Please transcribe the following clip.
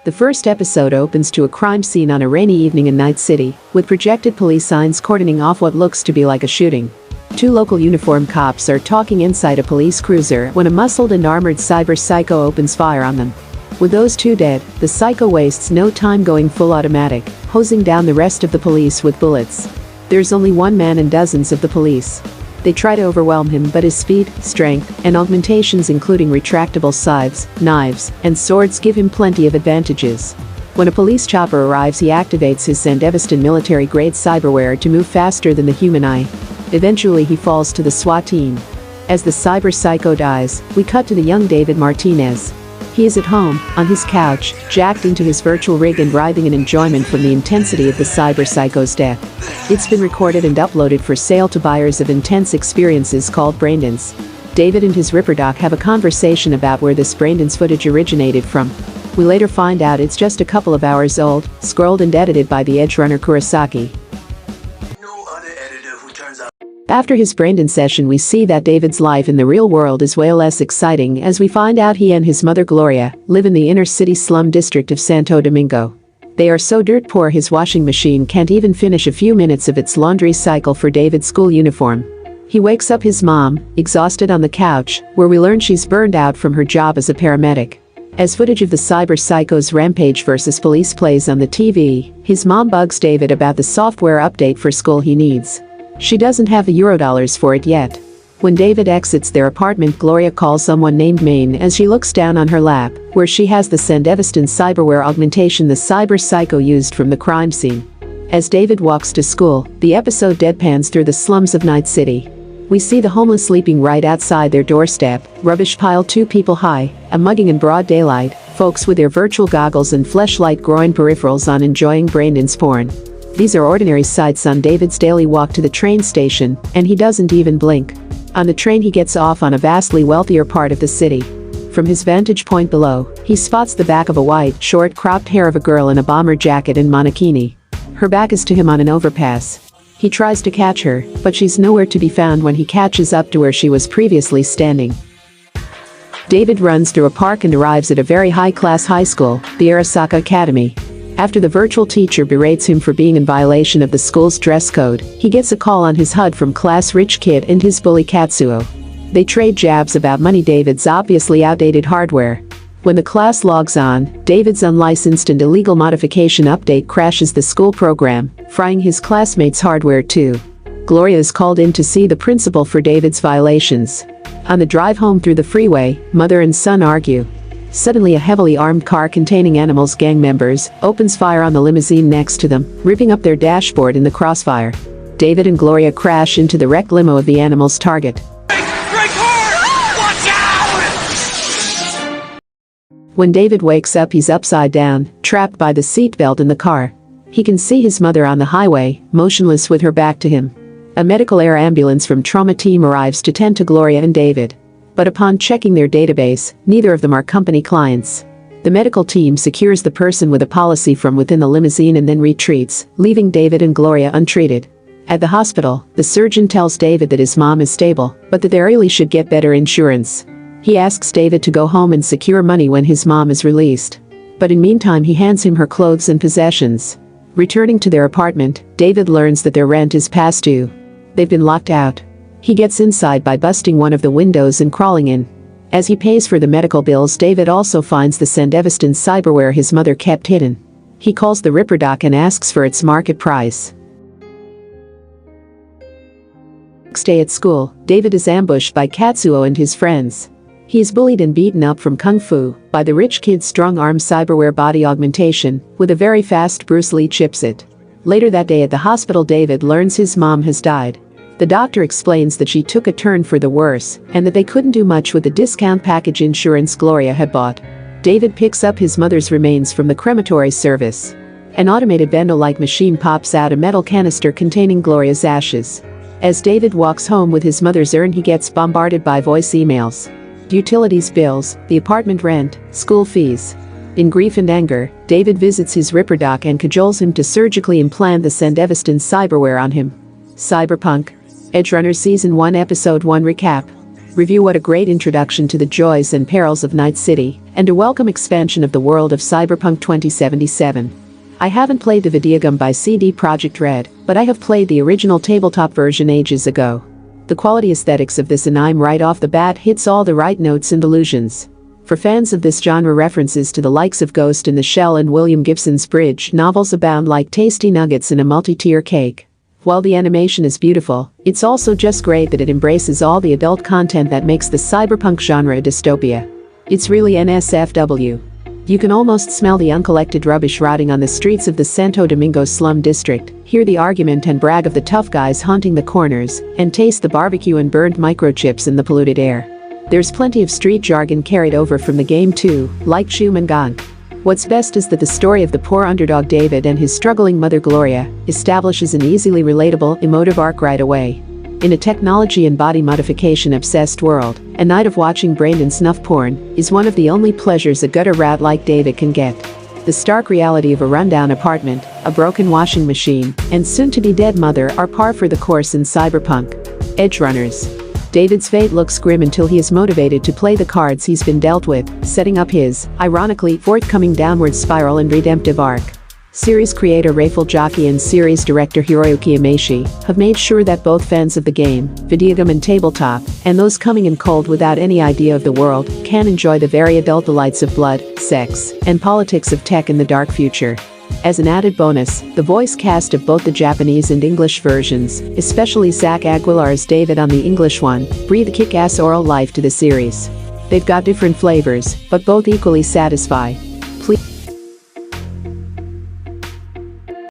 The first episode opens to a crime scene on a rainy evening in Night City, with projected police signs cordoning off what looks to be like a shooting. Two local uniformed cops are talking inside a police cruiser when a muscled and armored cyber psycho opens fire on them. With those two dead, the psycho wastes no time going full automatic, hosing down the rest of the police with bullets. There's only one man and dozens of the police. They try to overwhelm him, but his speed, strength, and augmentations including retractable scythes, knives, and swords give him plenty of advantages. When a police chopper arrives, he activates his Sandevistan military-grade cyberware to move faster than the human eye. Eventually he falls to the SWAT team. As the cyber psycho dies, we cut to the young David Martinez. He is at home, on his couch, jacked into his virtual rig and writhing in enjoyment from the intensity of the cyber psycho's death. It's been recorded and uploaded for sale to buyers of intense experiences called braindance. David and his Ripper Doc have a conversation about where this braindance footage originated from. We later find out it's just a couple of hours old, scrolled and edited by the Edgerunner Kurosaki. After his braindance session, we see that David's life in the real world is way less exciting as we find out he and his mother Gloria live in the inner city slum district of Santo Domingo. They are so dirt poor his washing machine can't even finish a few minutes of its laundry cycle for David's school uniform. He wakes up his mom, exhausted on the couch, where we learn she's burned out from her job as a paramedic. As footage of the cyber psycho's rampage versus police plays on the TV, his mom bugs David about the software update for school he needs. She doesn't have the Eurodollars for it yet. When David exits their apartment, Gloria calls someone named Maine as she looks down on her lap, where she has the Sandevistan cyberware augmentation the cyber psycho used from the crime scene. As David walks to school, the episode deadpans through the slums of Night City. We see the homeless sleeping right outside their doorstep, rubbish piled 2 people high, a mugging in broad daylight, folks with their virtual goggles and fleshlight groin peripherals on enjoying braindance porn. These are ordinary sights on David's daily walk to the train station, and he doesn't even blink. On the train he gets off on a vastly wealthier part of the city. From his vantage point below, he spots the back of a white, short cropped hair of a girl in a bomber jacket and monokini. Her back is to him on an overpass. He tries to catch her, but she's nowhere to be found when he catches up to where she was previously standing. David runs through a park and arrives at a very high-class high school, the Arasaka Academy. After the virtual teacher berates him for being in violation of the school's dress code, he gets a call on his HUD from class Rich Kid and his bully Katsuo. They trade jabs about money David's obviously outdated hardware. When the class logs on, David's unlicensed and illegal modification update crashes the school program, frying his classmates' hardware too. Gloria is called in to see the principal for David's violations. On the drive home through the freeway, mother and son argue. Suddenly a heavily armed car containing Animals gang members opens fire on the limousine next to them, ripping up their dashboard in the crossfire. David and Gloria crash into the wrecked limo of the Animals' target. When David wakes up, he's upside down, trapped by the seatbelt in the car. He can see his mother on the highway, motionless with her back to him. A medical air ambulance from trauma team arrives to tend to Gloria and David. But upon checking their database, neither of them are company clients. The medical team secures the person with a policy from within the limousine and then retreats, leaving David and Gloria untreated. At the hospital, the surgeon tells David that his mom is stable, but that they really should get better insurance. He asks David to go home and secure money when his mom is released. But in meantime he hands him her clothes and possessions. Returning to their apartment, David learns that their rent is past due. They've been locked out. He gets inside by busting one of the windows and crawling in. As he pays for the medical bills, David also finds the Sandevistan cyberware his mother kept hidden. He calls the Ripper Doc and asks for its market price. Next day at school, David is ambushed by Katsuo and his friends. He is bullied and beaten up from Kung Fu by the Rich Kid's strong-arm cyberware body augmentation with a very fast Bruce Lee chipset. Later that day at the hospital, David learns his mom has died. The doctor explains that she took a turn for the worse and that they couldn't do much with the discount package insurance Gloria had bought. David picks up his mother's remains from the crematory service. An automated bendo-like machine pops out a metal canister containing Gloria's ashes. As David walks home with his mother's urn, he gets bombarded by voice emails. Utilities bills, the apartment rent, school fees. In grief and anger, David visits his Ripper Doc and cajoles him to surgically implant the Sandevistan cyberware on him. Cyberpunk Edgerunner Season 1 Episode 1 Recap. review what a great introduction to the joys and perils of Night City, and a welcome expansion of the world of Cyberpunk 2077. I haven't played the video game by CD Projekt Red, but I have played the original tabletop version ages ago. The quality aesthetics of this anime right off the bat hits all the right notes and illusions. For fans of this genre, references to the likes of Ghost in the Shell and William Gibson's Bridge novels abound like tasty nuggets in a multi-tier cake. While the animation is beautiful, it's also just great that it embraces all the adult content that makes the cyberpunk genre a dystopia. It's really NSFW. You can almost smell the uncollected rubbish rotting on the streets of the Santo Domingo slum district, hear the argument and brag of the tough guys haunting the corners, and taste the barbecue and burned microchips in the polluted air. There's plenty of street jargon carried over from the game too, like Shumangang. What's best is that the story of the poor underdog David and his struggling mother Gloria establishes an easily relatable, emotive arc right away. In a technology and body modification obsessed world, a night of watching brain and snuff porn is one of the only pleasures a gutter rat like David can get. The stark reality of a rundown apartment, a broken washing machine, and soon-to-be dead mother are par for the course in Cyberpunk Edgerunners. David's fate looks grim until he is motivated to play the cards he's been dealt with, setting up his, ironically, forthcoming downward spiral and redemptive arc. Series creator Rafal Jockey and series director Hiroyuki Imaishi have made sure that both fans of the game, video game and tabletop, and those coming in cold without any idea of the world, can enjoy the very adult delights of blood, sex, and politics of tech in the dark future. As an added bonus, the voice cast of both the Japanese and English versions, especially Zach Aguilar's David on the English one, breathe kick-ass oral life to the series. They've got different flavors, but both equally satisfy.